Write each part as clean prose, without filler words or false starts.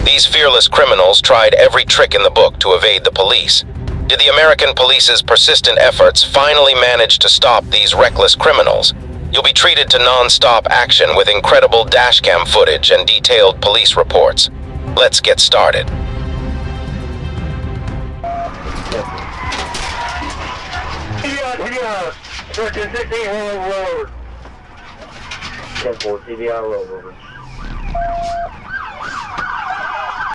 These fearless criminals tried every trick in the book to evade the police. Did the American police's persistent efforts finally manage to stop these reckless criminals? You'll be treated to non-stop action with incredible dashcam footage and detailed police reports. Let's get started. TBI, 1316 Road. 10-4, TBI Road.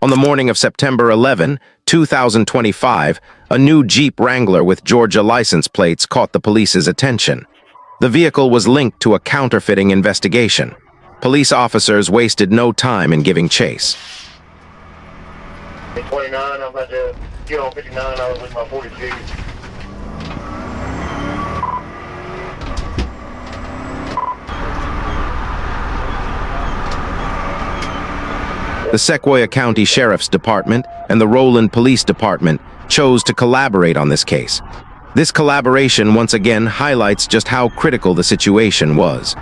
On the morning of September 11, 2025, a new Jeep Wrangler with Georgia license plates caught the police's attention. The vehicle was linked to a counterfeiting investigation. Police officers wasted no time in giving chase. 29, I'm about to get on 59, I was with my 42. The Sequoia County Sheriff's Department and the Rowland Police Department chose to collaborate on this case. This collaboration once again highlights just how critical the situation was.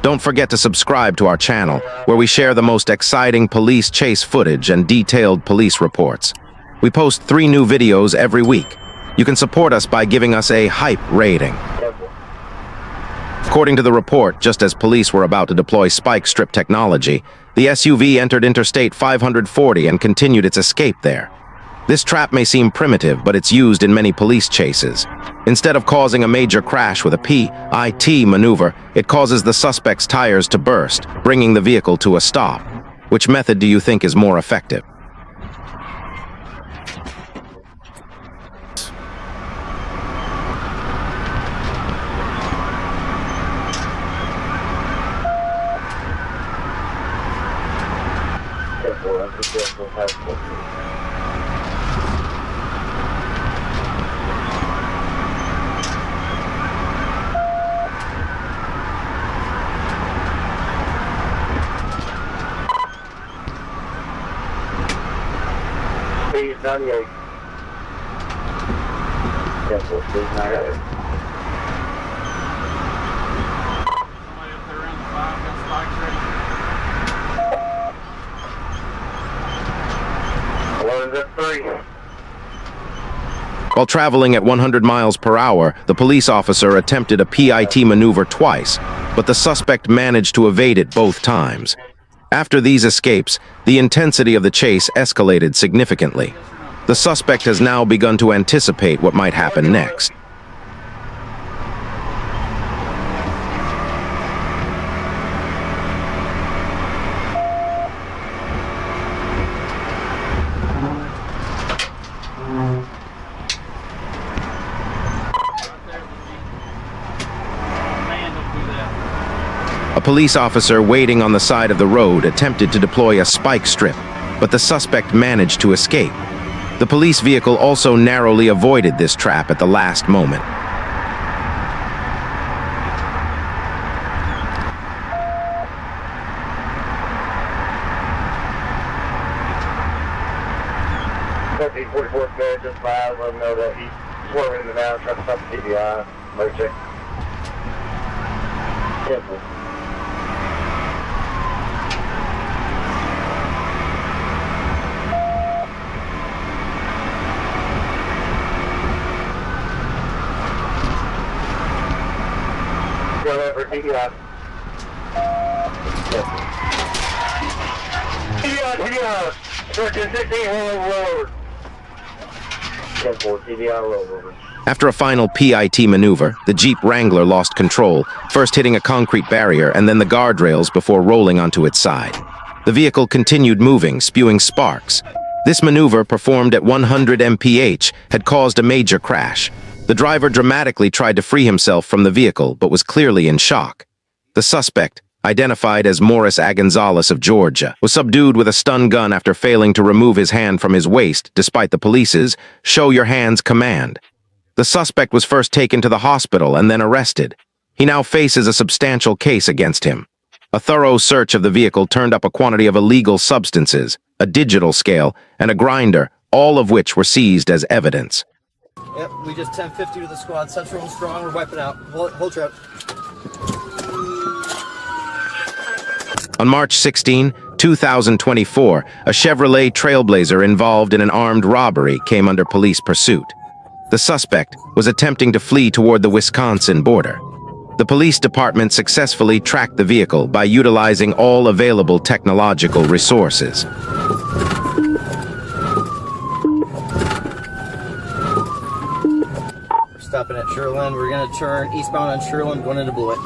Don't forget to subscribe to our channel, where we share the most exciting police chase footage and detailed police reports. We post 3 new videos every week. You can support us by giving us a hype rating. According to the report, just as police were about to deploy spike strip technology, the SUV entered Interstate 540 and continued its escape there. This trap may seem primitive, but it's used in many police chases. Instead of causing a major crash with a PIT maneuver, it causes the suspect's tires to burst, bringing the vehicle to a stop. Which method do you think is more effective? Please, 98. Careful, please, 98. Somebody up there around the 5 got spikes ready. 11's at 3. While traveling at 100 miles per hour, the police officer attempted a PIT maneuver twice, but the suspect managed to evade it both times. After these escapes, the intensity of the chase escalated significantly. The suspect has now begun to anticipate what might happen next. A police officer waiting on the side of the road attempted to deploy a spike strip, but the suspect managed to escape. The police vehicle also narrowly avoided this trap at the last moment. He's 44th bed, just 5, let him know that he's swerving in the now, trying to stop the TBI. Motor check. Careful. Whatever, TBI. TBI, 1316 Road. 10-4, TBI Road. After a final PIT maneuver, the Jeep Wrangler lost control, first hitting a concrete barrier and then the guardrails before rolling onto its side. The vehicle continued moving, spewing sparks. This maneuver, performed at 100 mph, had caused a major crash. The driver dramatically tried to free himself from the vehicle, but was clearly in shock. The suspect, identified as Morris Gonzalez of Georgia, was subdued with a stun gun after failing to remove his hand from his waist, despite the police's "show your hands" command. The suspect was first taken to the hospital and then arrested. He now faces a substantial case against him. A thorough search of the vehicle turned up a quantity of illegal substances, a digital scale, and a grinder, all of which were seized as evidence. Yep, we just 1050 to the squad. Central and strong, we're wiping out. Hold trap. On March 16, 2024, a Chevrolet Trailblazer involved in an armed robbery came under police pursuit. The suspect was attempting to flee toward the Wisconsin border. The police department successfully tracked the vehicle by utilizing all available technological resources. We're stopping at Sherland. We're going to turn eastbound on Sherland, going into Blewett.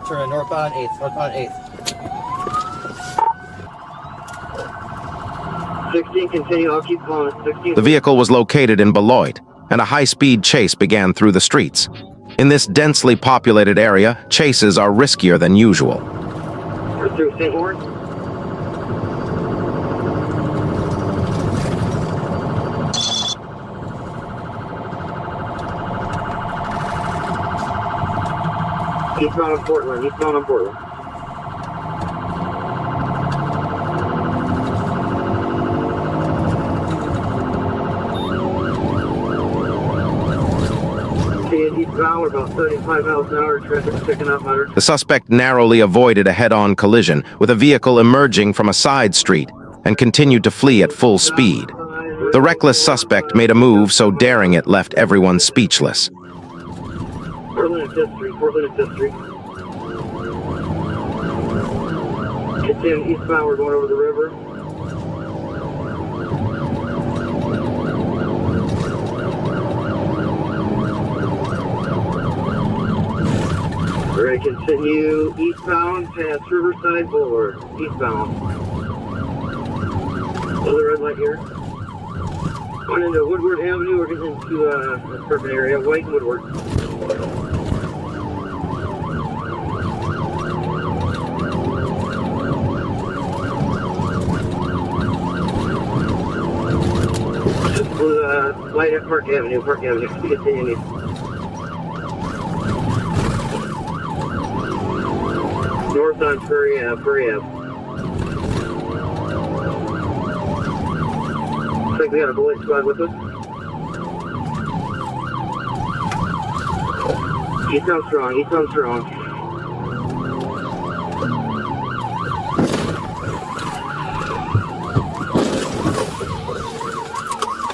Turn northbound 8th, northbound 8th. 16, continue. I'll keep calling it. 16. The vehicle was located in Beloit, and a high-speed chase began through the streets. In this densely populated area, chases are riskier than usual. We're through St. Lawrence. Eastbound on Portland. Eastbound on Portland. Eastbound, we're about 35 miles an hour. Traffic's picking up. The suspect narrowly avoided a head-on collision with a vehicle emerging from a side street and continued to flee at full speed. The reckless suspect made a move so daring it left everyone speechless. Portland and 5th Street. Portland and 5th Street. Continue eastbound, we're going over the river. We're going to continue eastbound past Riverside Boulevard. Eastbound. Another red light here. Going into Woodward Avenue. We're getting into the perfect area. White and Woodward. Just blew light at Park Avenue. Park Avenue. Continue east. North on Prairie Ave. Prairie Ave. Looks like we got a bullet squad with us. Eastbound strong. Eastbound strong.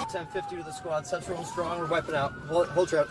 $10.50 to the squad. Central and strong. We're wiping out. Hold trip.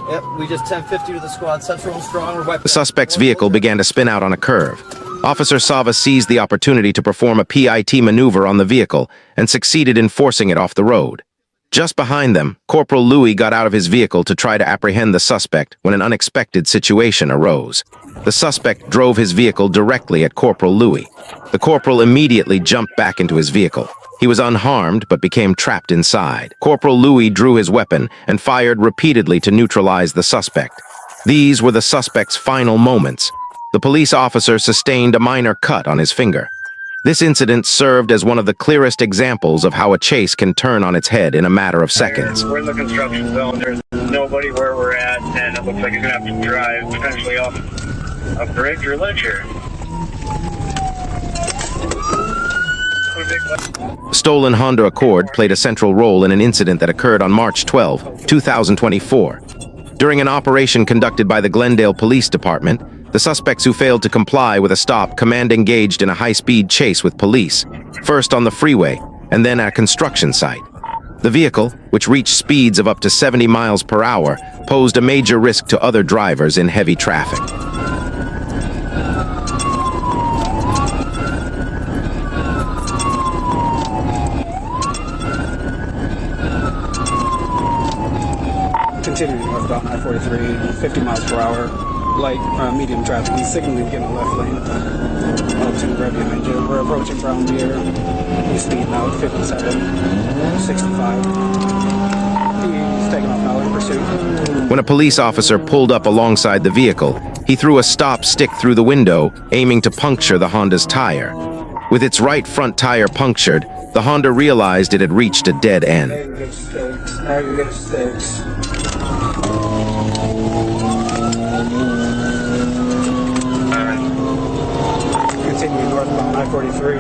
Yep, we just $10.50 to the squad. Central and strong. We're wiping out. The suspect's vehicle began to spin out on a curve. Officer Sava seized the opportunity to perform a PIT maneuver on the vehicle and succeeded in forcing it off the road. Just behind them, Corporal Louis got out of his vehicle to try to apprehend the suspect when an unexpected situation arose. The suspect drove his vehicle directly at Corporal Louis. The corporal immediately jumped back into his vehicle. He was unharmed but became trapped inside. Corporal Louis drew his weapon and fired repeatedly to neutralize the suspect. These were the suspect's final moments. The police officer sustained a minor cut on his finger. This incident served as one of the clearest examples of how a chase can turn on its head in a matter of seconds. We're in the construction zone. There's nobody where we're at, and it looks like he's going to have to drive potentially off a bridge or ledge here. The stolen Honda Accord played a central role in an incident that occurred on March 12, 2024. During an operation conducted by the Glendale Police Department, the suspects who failed to comply with a stop command engaged in a high-speed chase with police, first on the freeway and then at a construction site. The vehicle, which reached speeds of up to 70 miles per hour, posed a major risk to other drivers in heavy traffic. Continuing northbound I-43, 50 miles per hour, light, medium traffic. He's signaling to get in the left lane. L2 right behind you. We're approaching Brown Deer. He's speeding out 57, 65. He's taking off now in pursuit. When a police officer pulled up alongside the vehicle, he threw a stop stick through the window, aiming to puncture the Honda's tire. With its right front tire punctured, the Honda realized it had reached a dead end. Continuing northbound I-43.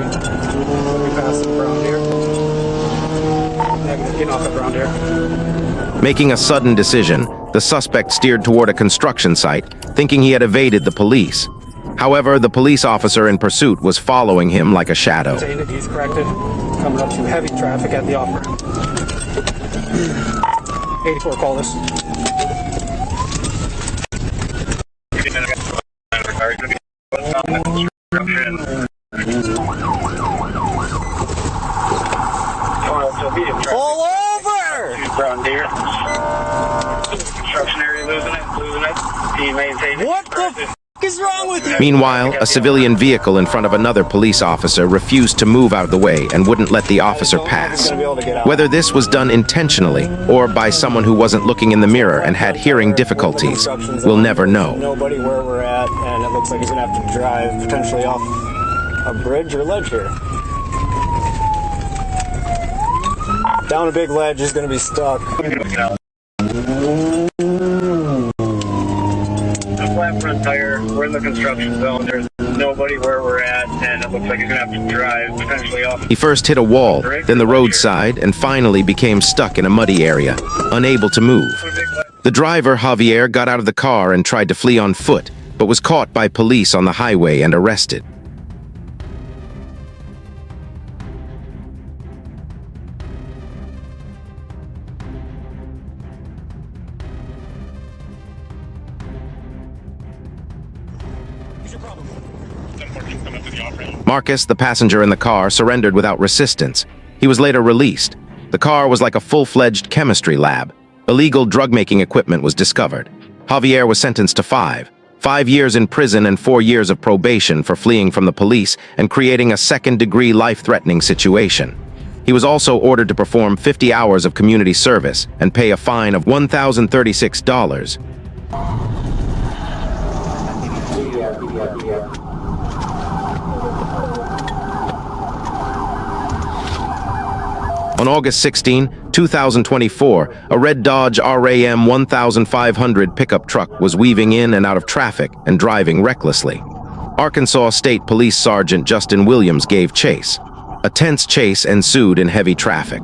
We passed the Brown Deer. Getting off the ground here. Making a sudden decision, the suspect steered toward a construction site, thinking he had evaded the police. However, the police officer in pursuit was following him like a shadow. Saying that he's corrected, coming up to heavy traffic at the offer. 84, call this. Pull over! Brown deer. Construction area losing it. He maintained it. What the f*** is wrong with you? Meanwhile, a civilian vehicle in front of another police officer refused to move out of the way and wouldn't let the officer pass. Whether this was done intentionally or by someone who wasn't looking in the mirror and had hearing difficulties, we'll never know. Nobody where we're at, and it looks like he's gonna have to drive potentially off a bridge or ledge here. Down a big ledge, he's gonna be stuck. Flat front tire. We're in the construction zone. There's nobody where we're at, and it looks like he's gonna have to drive potentially off. He first hit a wall, then the roadside, and finally became stuck in a muddy area, unable to move. The driver, Javier, got out of the car and tried to flee on foot, but was caught by police on the highway and arrested. Marcus, the passenger in the car, surrendered without resistance. He was later released. The car was like a full-fledged chemistry lab. Illegal drug-making equipment was discovered. Javier was sentenced to 5 years in prison and 4 years of probation for fleeing from the police and creating a second-degree life-threatening situation. He was also ordered to perform 50 hours of community service and pay a fine of $1,036. On August 16, 2024, a red Dodge RAM 1500 pickup truck was weaving in and out of traffic and driving recklessly. Arkansas State Police Sergeant Justin Williams gave chase. A tense chase ensued in heavy traffic.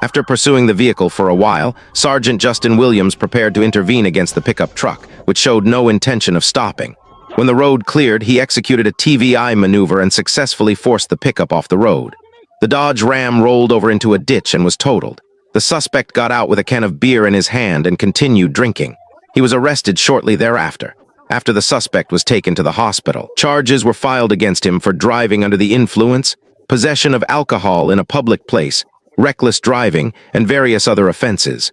After pursuing the vehicle for a while, Sergeant Justin Williams prepared to intervene against the pickup truck, which showed no intention of stopping. When the road cleared, he executed a TVI maneuver and successfully forced the pickup off the road. The Dodge Ram rolled over into a ditch and was totaled. The suspect got out with a can of beer in his hand and continued drinking. He was arrested shortly thereafter. After the suspect was taken to the hospital, charges were filed against him for driving under the influence, possession of alcohol in a public place, reckless driving, and various other offenses.